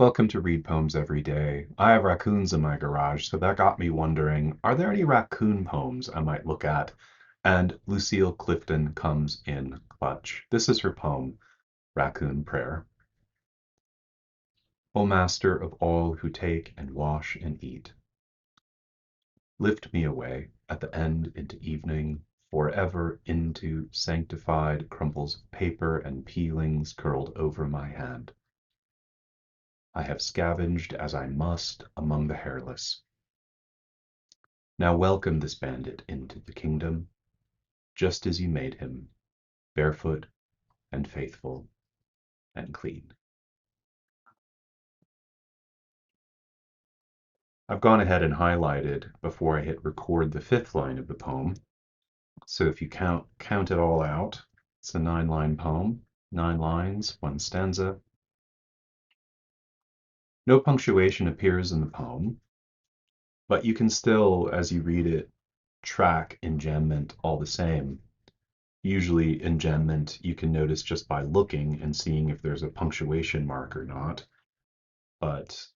Welcome to Read Poems Every Day. I have raccoons in my garage, so that got me wondering, are there any raccoon poems I might look at? And Lucille Clifton comes in clutch. This is her poem, Raccoon Prayer. O Master of all who take and wash and eat, lift me away at the end into evening, forever into sanctified crumples of paper and peelings curled over my hand. I have scavenged as I must among the hairless. Now welcome this bandit into the kingdom, just as you made him, barefoot and faithful and clean. I've gone ahead and highlighted before I hit record the fifth line of the poem. So if you count it all out, it's a 9-line poem, 9 lines, 1 stanza. No punctuation appears in the poem, but you can still, as you read it, track enjambment all the same. Usually enjambment you can notice just by looking and seeing if there's a punctuation mark or not. But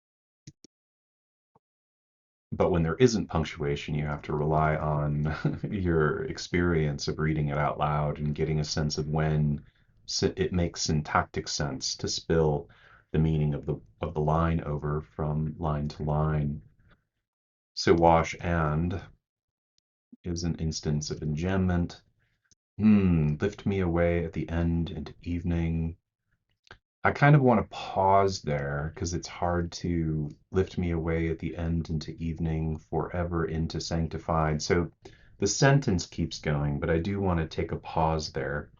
when there isn't punctuation, you have to rely on your experience of reading it out loud and getting a sense of when it makes syntactic sense to spill the meaning of the line over from line to line. So wash and is an instance of enjambment. Lift me away at the end into evening. I kind of want to pause there because it's hard to lift me away at the end into evening, forever into sanctified. So the sentence keeps going, but I do want to take a pause there.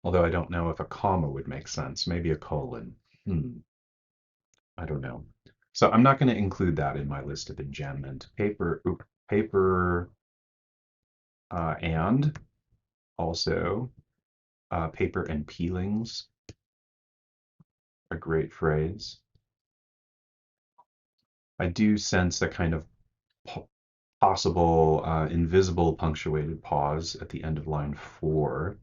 Although I don't know if a comma would make sense, maybe a colon. I don't know. So I'm not going to include that in my list of enjambment. Paper, and also paper and peelings, a great phrase. I do sense a kind of possible invisible punctuated pause at the end of line 4.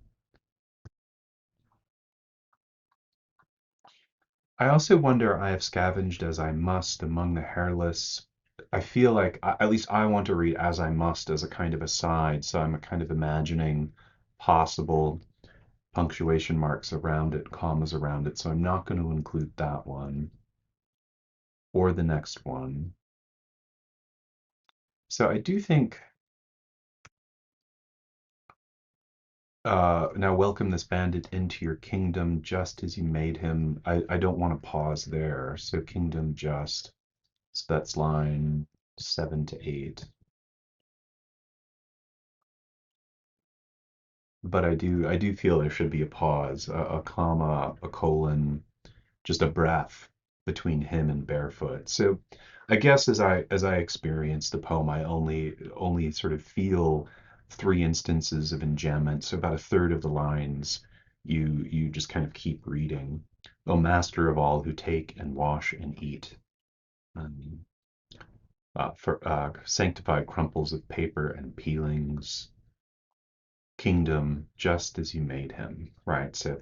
I also wonder, I have scavenged as I must among the hairless. I feel like, at least I want to read as I must as a kind of aside, so I'm kind of imagining possible punctuation marks around it, commas around it, so I'm not going to include that one or the next one. So I do think now welcome this bandit into your kingdom just as you made him. I don't want to pause there. So kingdom just. So that's line 7 to 8. But I do feel there should be a pause, a comma, a colon, just a breath between him and barefoot. So I guess as I experience the poem, I only sort of feel 3 instances of enjambment. So about a third of the lines you just kind of keep reading. O master of all who take and wash and eat. Um, for sanctified crumples of paper and peelings, kingdom just as you made him, right? So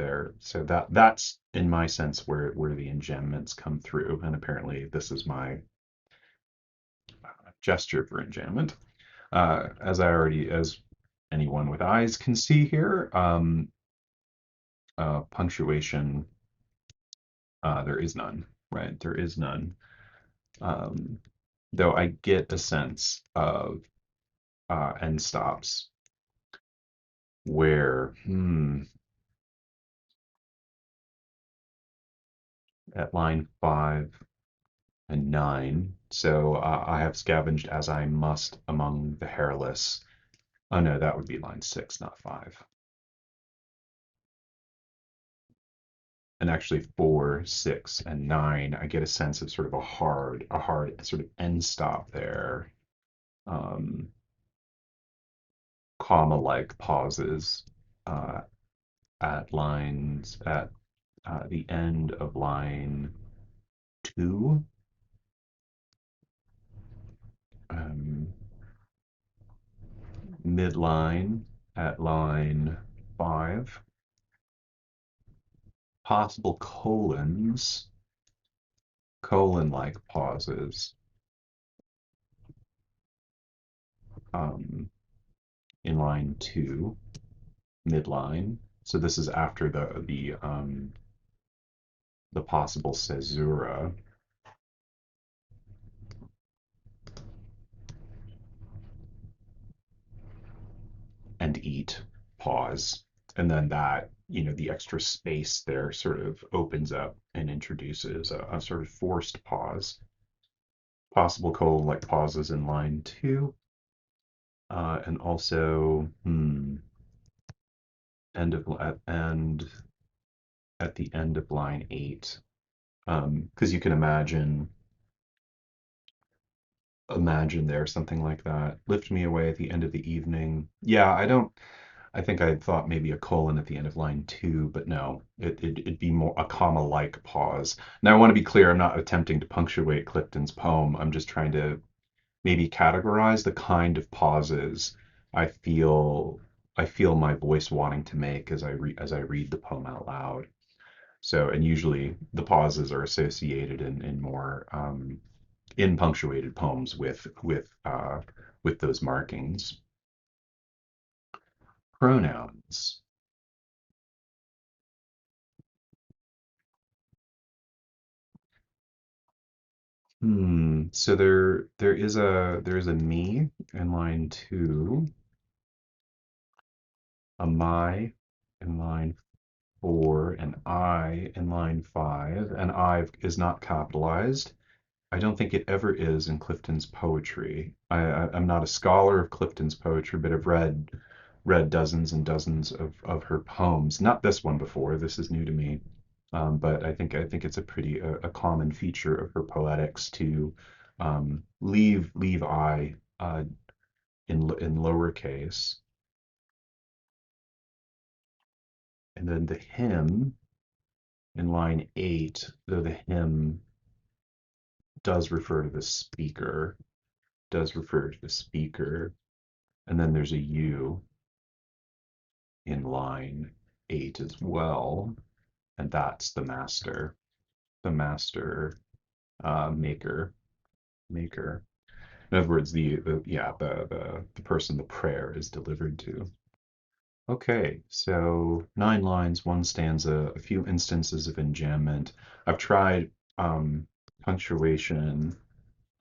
that's in my sense where the enjambments come through, and apparently this is my gesture for enjambment. As anyone with eyes can see here, punctuation, there is none, right? There is none. Um, though I get a sense of end stops where at line 5 and 9. So I have scavenged as I must among the hairless. Oh no, that would be line 6, not 5. And actually 4, 6, and 9, I get a sense of sort of a hard sort of end stop there. Um, comma-like pauses uh, at the end of line 2. Um, midline at line 5. Possible colons colon-like pauses um, in line 2, midline. So this is after the possible caesura, and eat, pause. And then that, the extra space there sort of opens up and introduces a sort of forced pause. Possible colon-like pauses in line 2. And also, end of at the end of line 8. Because you can imagine there something like that. Lift me away at the end of the evening. Yeah, I think I thought maybe a colon at the end of line 2, but no, it'd be more a comma-like pause. Now I want to be clear, I'm not attempting to punctuate Clifton's poem. I'm just trying to maybe categorize the kind of pauses I feel I feel my voice wanting to make as I read the poem out loud. So, and usually the pauses are associated in more in punctuated poems with those markings. Pronouns. So there is a me in line 2, a my in line 4, an I in line 5, and I is not capitalized. I don't think it ever is in Clifton's poetry. I'm not a scholar of Clifton's poetry, but I've read dozens and dozens of her poems. Not this one before. This is new to me. But I think it's a common feature of her poetics to leave I in lowercase, and then the hymn in line 8, though the hymn does refer to the speaker, and then there's a U in line 8 as well, and that's the master maker. In other words, the person the prayer is delivered to. Okay, so 9 lines, one stanza, a few instances of enjambment. I've tried punctuation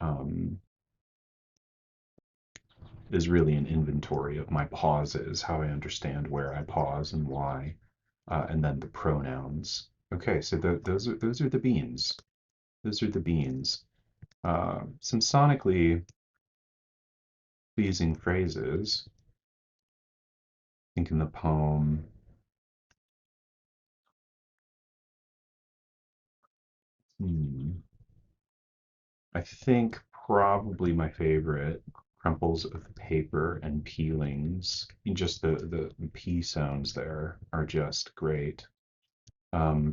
um, is really an inventory of my pauses, how I understand where I pause and why, and then the pronouns. Okay, so those are the beans. Those are the beans. Some sonically pleasing phrases. I think in the poem, hmm, I think probably my favorite, crumples of paper and peelings. Just the P sounds there are just great.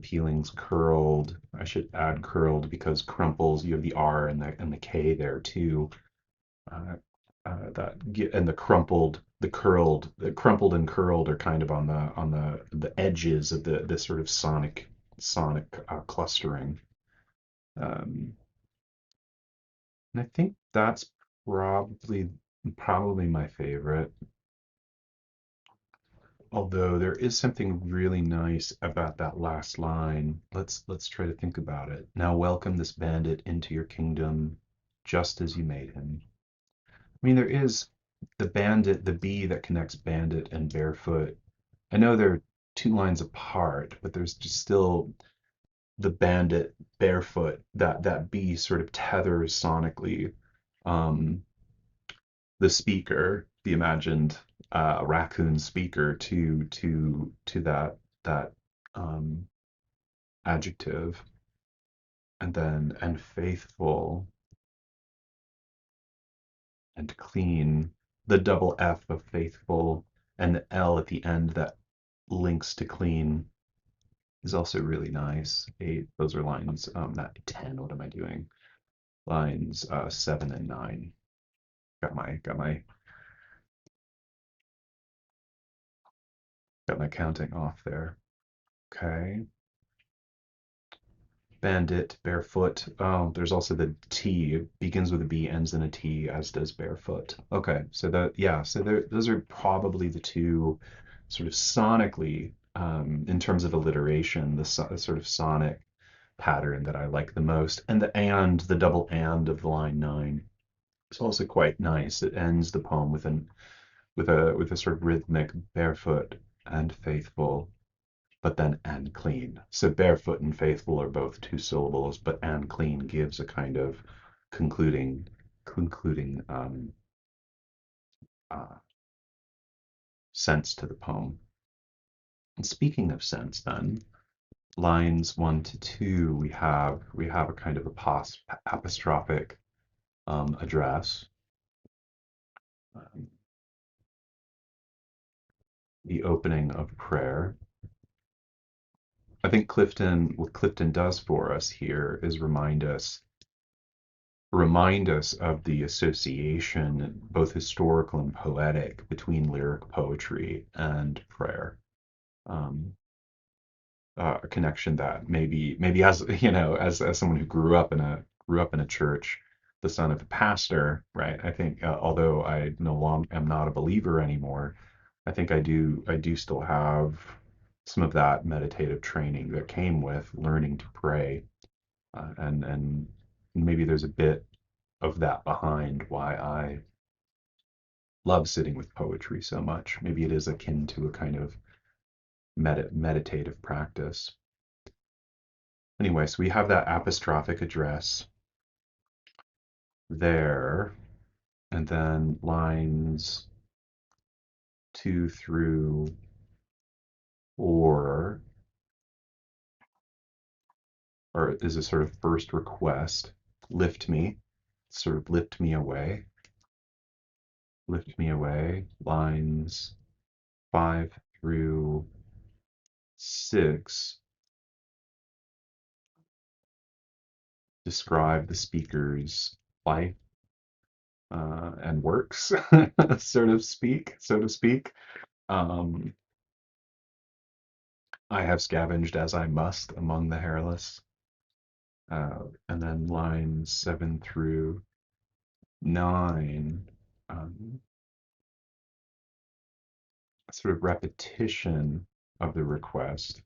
Peelings curled. I should add curled because crumples, you have the R and the K there too. Uh, and the crumpled and curled are kind of on the edges of the sort of sonic clustering. Um, and I think that's probably my favorite. Although there is something really nice about that last line. Let's try to think about it. Now welcome this bandit into your kingdom, just as you made him. I mean, there is the bandit, the B that connects bandit and barefoot. I know they're 2 lines apart, but there's just still the bandit barefoot. That B sort of tethers sonically um, the speaker, the imagined raccoon speaker, to that um, adjective, and faithful and clean. The double F of faithful and the L at the end that links to clean is also really nice. 8, those are lines, not 10, what am I doing? Lines 7 and 9. Got my counting off there. Okay. Bandit, barefoot. Oh, there's also the T. It begins with a B, ends in a T, as does barefoot. Okay, so that yeah, so those are probably the two sort of sonically, in terms of alliteration, the sort of sonic pattern that I like the most. And the double and of line 9 is also quite nice. It ends the poem with a sort of rhythmic barefoot and faithful, but then and clean. So barefoot and faithful are both two syllables, but and clean gives a kind of concluding concluding uh, sense to the poem. And speaking of sense, then lines 1 to 2, we have a kind of apostrophic address. Um, the opening of prayer. I think what Clifton does for us here is remind us of the association, both historical and poetic, between lyric poetry and prayer. Um, a connection that maybe as as someone who grew up in a church, the son of a pastor, right? I think although I no longer am not a believer anymore, I think I do still have some of that meditative training that came with learning to pray, and maybe there's a bit of that behind why I love sitting with poetry so much. Maybe it is akin to a kind of meditative practice. Anyway, so we have that apostrophic address there, and then lines 2 through 4 or is a sort of first request. Lift me, sort of lift me away. Lines 5 through 6 describe the speaker's life and works, so to speak. Um, I have scavenged as I must among the hairless. And then lines 7 through 9, um, sort of repetition of the request,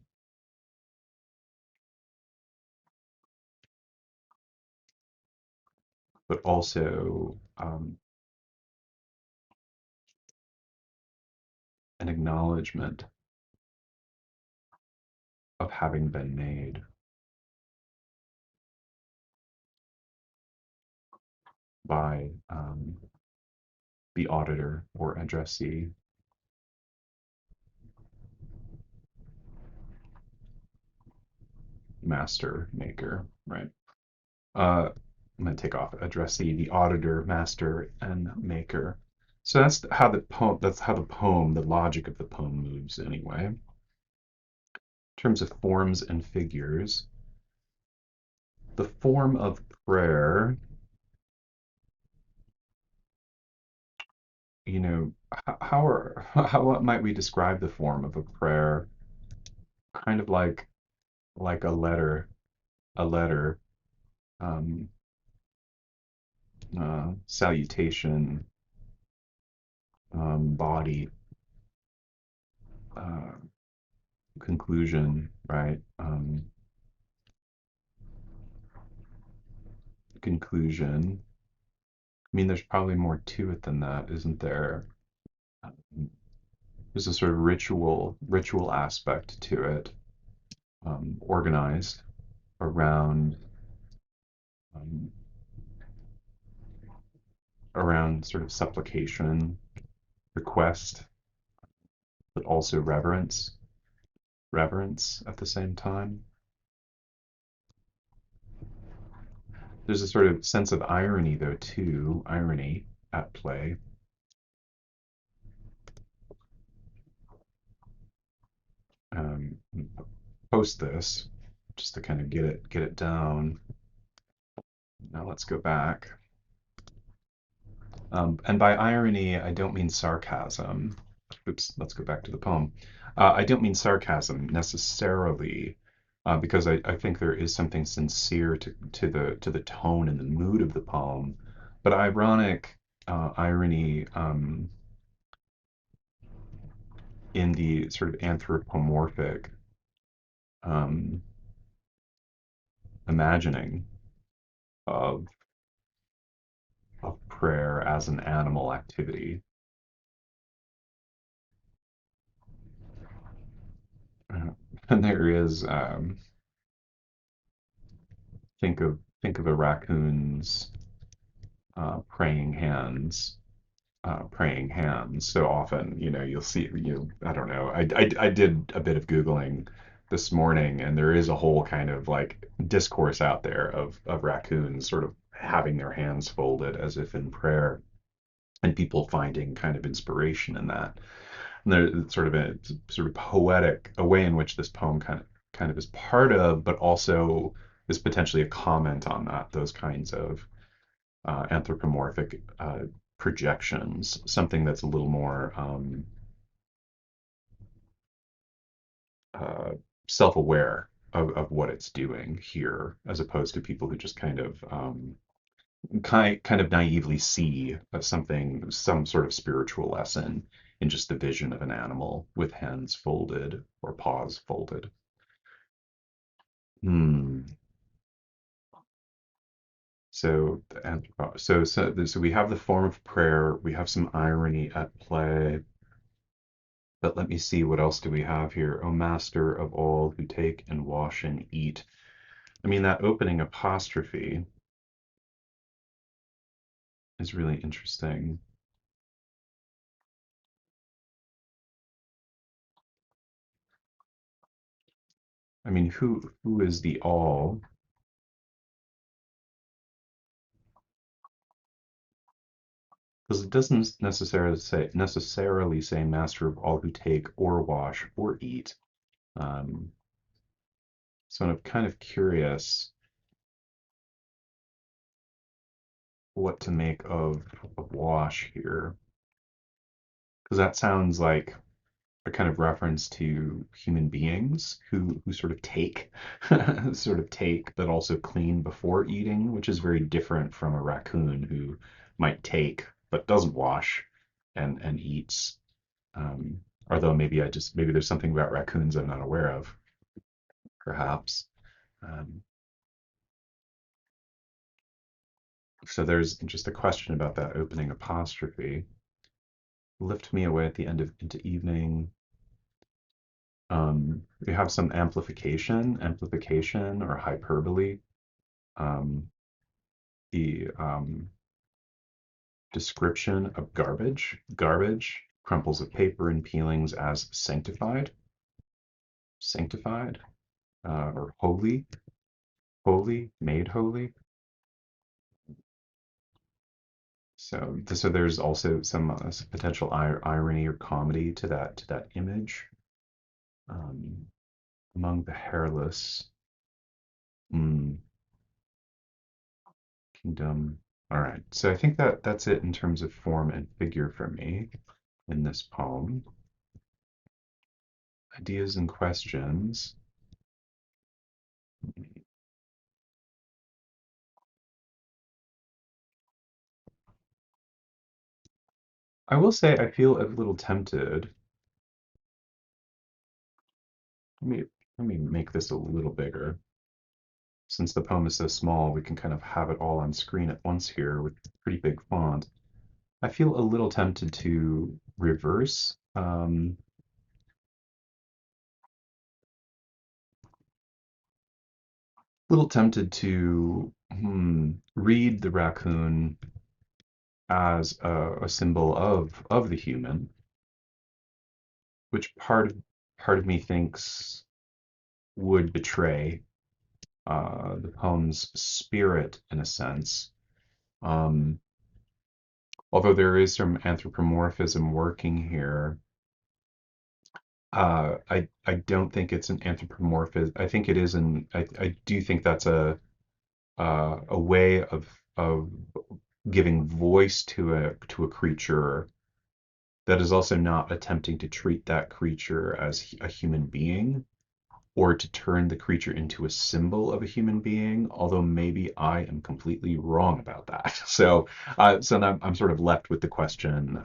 but also an acknowledgement of having been made by the auditor or addressee, master, maker, right? I'm going to take off addressee, the auditor, master, and maker. So that's how the poem, the logic of the poem moves anyway. In terms of forms and figures, the form of prayer, you know, what might we describe the form of a prayer? Kind of like a letter, um, salutation, body, uh, conclusion, right? Conclusion. I mean, there's probably more to it than that, isn't there? Um, there's a sort of ritual aspect to it, organized around um, around sort of supplication, request, but also reverence at the same time. There's a sort of sense of irony, though, too, irony at play. Um, Post this just to kind of get it down. Now let's go back. And by irony, I don't mean sarcasm. Oops, let's go back to the poem. I don't mean sarcasm necessarily. because I think there is something sincere to the tone and the mood of the poem, but ironic irony in the sort of anthropomorphic um, imagining of prayer as an animal activity. And there is think of a raccoon's praying hands praying hands. So often, you'll see, I don't know. I did a bit of Googling this morning, and there is a whole kind of like discourse out there of raccoons sort of having their hands folded as if in prayer, and people finding kind of inspiration in that. And there's sort of a sort of poetic a way in which this poem kind of is part of, but also is potentially a comment on that those kinds of anthropomorphic projections, something that's a little more uh, self-aware of what it's doing here, as opposed to people who just kind of naively see some sort of spiritual lesson in just the vision of an animal with hands folded or paws folded. Hmm. So we have the form of prayer. We have some irony at play. But let me see, what else do we have here? O master of all who take and wash and eat. I mean, that opening apostrophe is really interesting. I mean, who is the all? Because it doesn't necessarily say master of all who take or wash or eat. Um, so I'm kind of curious what to make of wash here, because that sounds like a kind of reference to human beings who sort of take sort of take but also clean before eating, which is very different from a raccoon who might take but doesn't wash and eats. Um, Although maybe there's something about raccoons I'm not aware of, perhaps. Um, so there's just a question about that opening apostrophe. Lift me away at the end of into evening. We have some amplification or hyperbole. Um, the description of garbage, crumples of paper and peelings as sanctified, or holy, made holy. So there's also some potential irony or comedy to that image. Um, Among the hairless, mm, kingdom. All right, so I think that's it in terms of form and figure for me in this poem. Ideas and questions. I will say I feel a little tempted. Let me let me make this a little bigger. Since the poem is so small, we can kind of have it all on screen at once here with pretty big font. I feel a little tempted to reverse. Little tempted to read the raccoon as a symbol of the human, which part of me thinks would betray the poem's spirit in a sense. Um, Although there is some anthropomorphism working here, I don't think it's an anthropomorphism. I think it is I do think that's a way of giving voice to a creature that is also not attempting to treat that creature as a human being. or to turn the creature into a symbol of a human being, although maybe I am completely wrong about that. So now I'm sort of left with the question,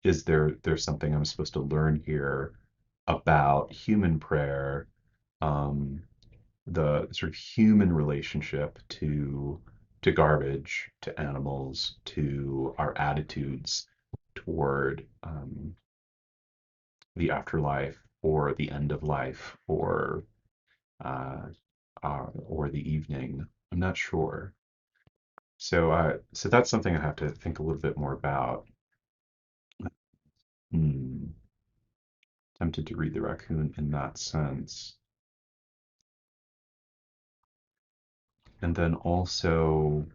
is there's something I'm supposed to learn here about human prayer, um, the sort of human relationship to garbage, to animals, to our attitudes toward the afterlife or the end of life uh, or the evening. I'm not sure. So that's something I have to think a little bit more about. Hmm. Tempted to read the raccoon in that sense. And then also,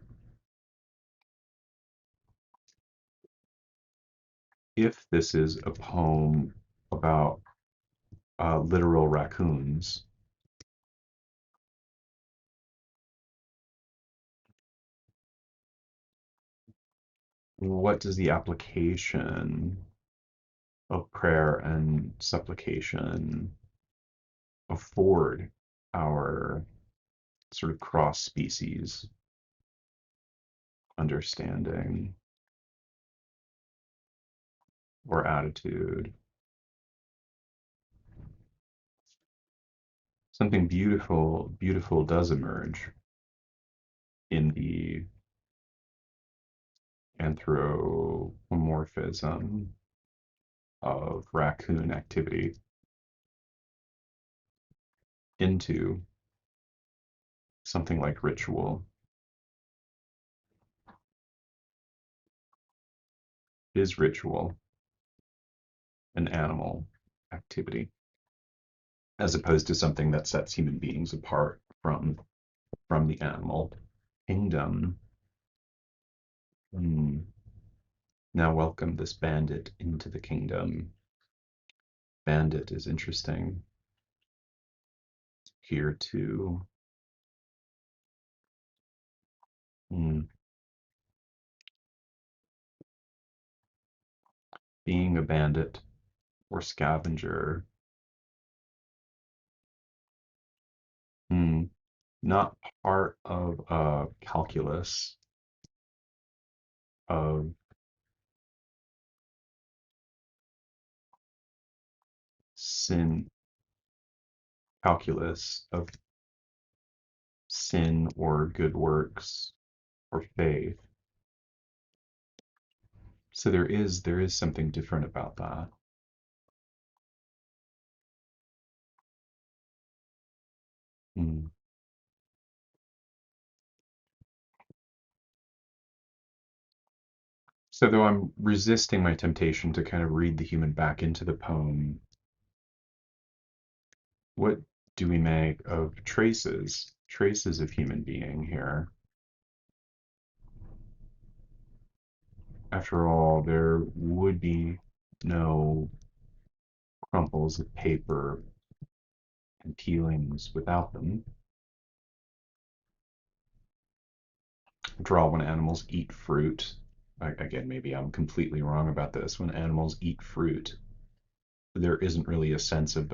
if this is a poem about literal raccoons, what does the application of prayer and supplication afford our sort of cross species understanding or attitude? Something beautiful does emerge in the anthropomorphism of raccoon activity into something like ritual. Is ritual an animal activity as opposed to something that sets human beings apart from the animal kingdom? Hmm. Now welcome this bandit into the kingdom. Bandit is interesting here too. Hmm. Being a bandit or scavenger. Hmm. Not part of a calculus of sin, calculus of sin or good works or faith. So there is something different about that. Hmm. So though I'm resisting my temptation to kind of read the human back into the poem, what do we make of traces of human being here? After all, there would be no crumples of paper and peelings without them. After all, when animals eat fruit, again, maybe I'm completely wrong about this. When animals eat fruit, there isn't really a sense of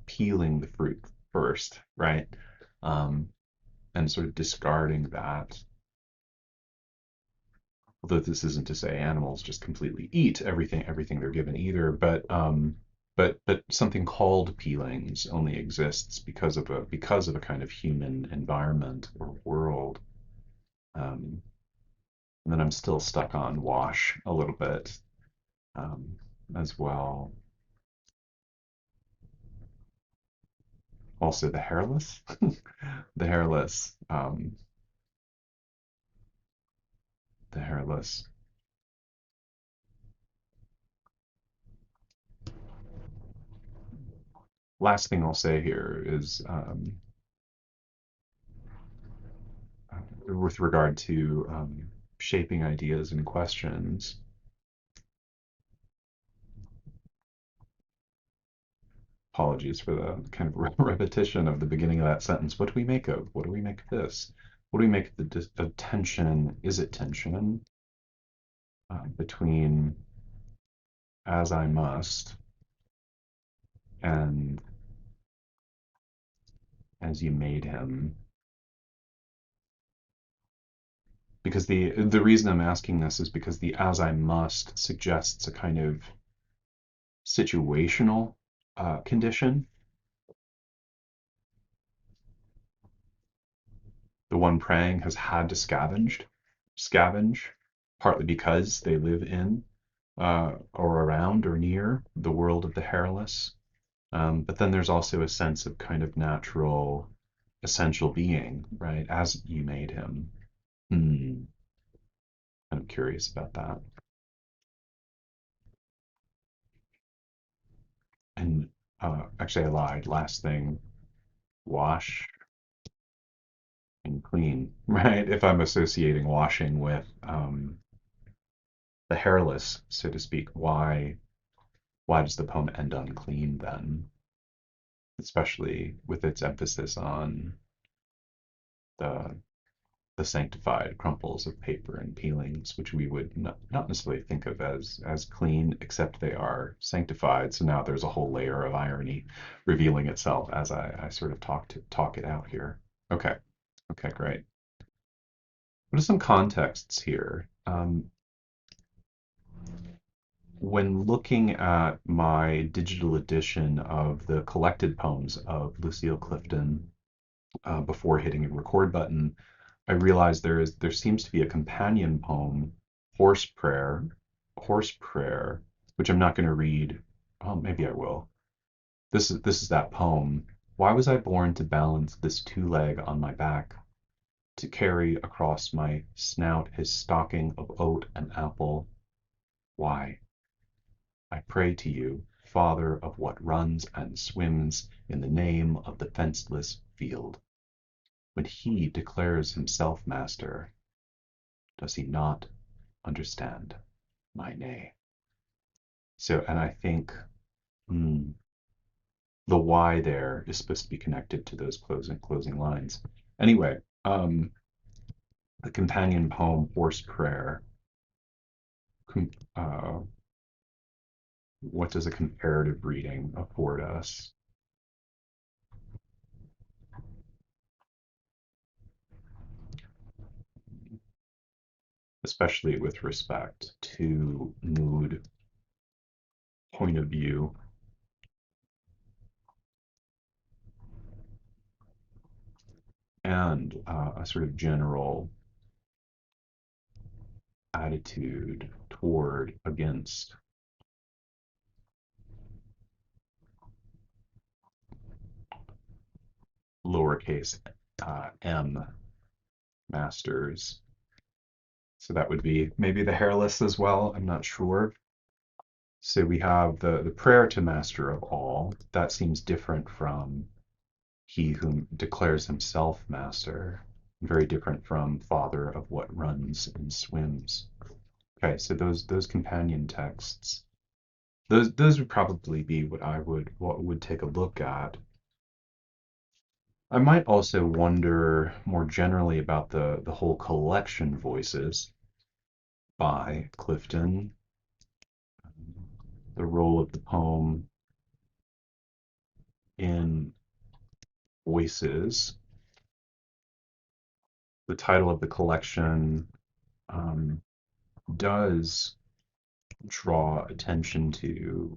peeling the fruit first, right? Um, and sort of discarding that. Although this isn't to say animals just completely eat everything they're given either, but something called peelings only exists because of a kind of human environment or world. Um, and then I'm still stuck on wash a little bit um, as well. Also the hairless, the hairless, the hairless. Last thing I'll say here is with regard to shaping ideas and questions. Apologies for the kind of repetition of the beginning of that sentence. What do we make of? What do we make of this? What do we make of of tension? Is it tension between as I must and as you made him? Because the reason I'm asking this is because the as I must suggests a kind of situational condition. The one praying has had to scavenge, partly because they live in or around or near the world of the hairless. But then there's also a sense of kind of natural, essential being, right? As you made him. Hmm. I'm curious about that. And actually, I lied. Last thing, wash and clean, right? If I'm associating washing with the hairless, so to speak, why does the poem end on clean then? Especially with its emphasis on the the sanctified crumples of paper and peelings, which we would not necessarily think of as clean, except they are sanctified. So now there's a whole layer of irony revealing itself as I sort of talk it out here. Okay, okay, great. What are some contexts here? When looking at my digital edition of the collected poems of Lucille Clifton, before hitting a record button, I realized there seems to be a companion poem, Horse Prayer, Horse Prayer, which I'm not going to read. Oh, maybe I will. This is that poem. Why was I born to balance this two leg on my back, to carry across my snout his stocking of oat and apple? Why? I pray to you, Father of what runs and swims in the name of the fenceless field. When he declares himself master, does he not understand my nay? So, and I think hmm, the why there is supposed to be connected to those closing lines. Anyway, the companion poem Horse Prayer. Uh, what does a comparative reading afford us, especially with respect to mood, point of view, and a sort of general attitude toward against lowercase m masters. So that would be maybe the hairless as well. I'm not sure. So we have the prayer to master of all. That seems different from he who declares himself master. Very different from father of what runs and swims. Okay, so those companion texts, those would probably be what would take a look at. I might also wonder more generally about the whole collection voices by Clifton, the role of the poem in voices. The title of the collection um, does draw attention to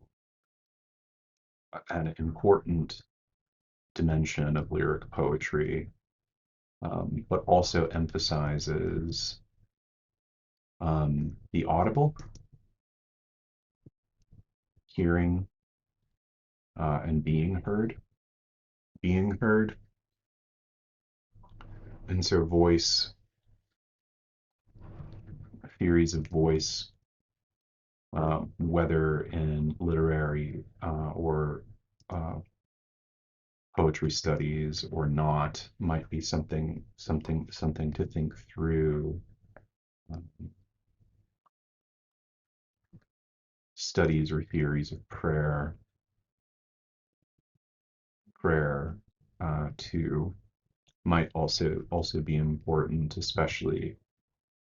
an important dimension of lyric poetry, but also emphasizes the audible, hearing, and being heard. And so theories of voice, whether in literary or uh, poetry studies or not, might be something to think through. Um, Studies or theories of prayer too might also be important, especially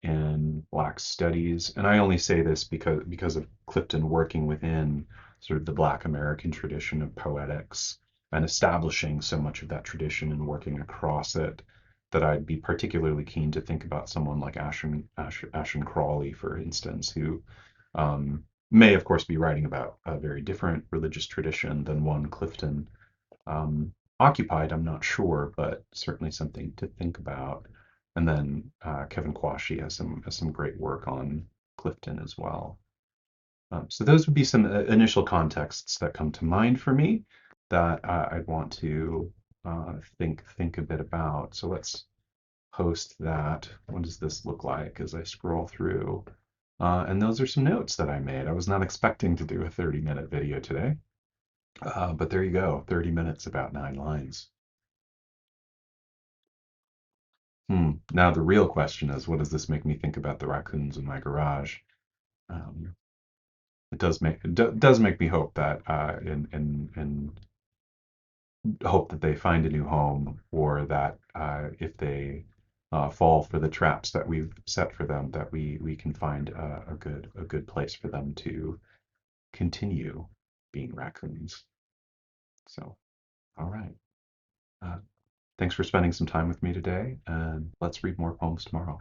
in Black studies. And I only say this because of Clifton working within sort of the Black American tradition of poetics. and establishing so much of that tradition and working across it, that I'd be particularly keen to think about someone like Ashen Crawley, for instance, who may, of course, be writing about a very different religious tradition than one Clifton occupied. I'm not sure, but certainly something to think about. And then Kevin Quashie has some great work on Clifton as well. So those would be some initial contexts that come to mind for me that I'd want to think a bit about. So let's post that. What does this look like as I scroll through? And those are some notes that I made. I was not expecting to do a 30-minute video today, but there you go, 30 minutes, about 9 lines. Now the real question is, what does this make me think about the raccoons in my garage? Um, it does make me hope that in hope that they find a new home, or that if they fall for the traps that we've set for them, that we can find a good place for them to continue being raccoons. So, all right. Uh, Thanks for spending some time with me today, and let's read more poems tomorrow.